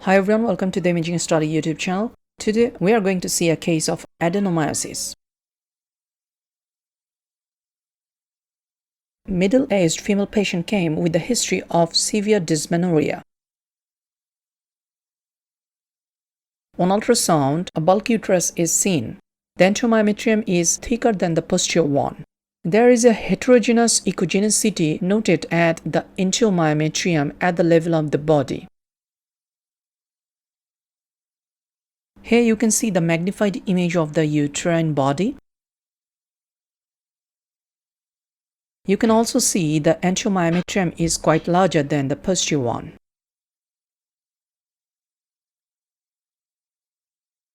Hi everyone, welcome to the Imaging Study YouTube channel. Today we are going to see a case of adenomyosis. Middle-aged female patient came with a history of severe dysmenorrhea. On ultrasound, a bulky uterus is seen. The anterior is thicker than the posterior one. There is a heterogeneous echogenicity noted at the myometrium at the level of the body. Here you can see the magnified image of the uterine body. You can also see the anterior is quite larger than the posterior one.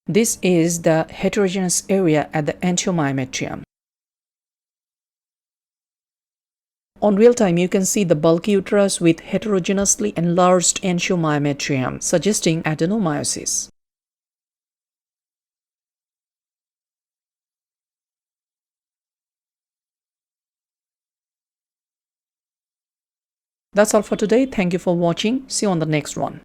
This is the heterogeneous area at the anterior. On real time, you can see the bulky uterus with heterogeneously enlarged anterior, suggesting adenomyosis. That's all for today. Thank you for watching. See you on the next one.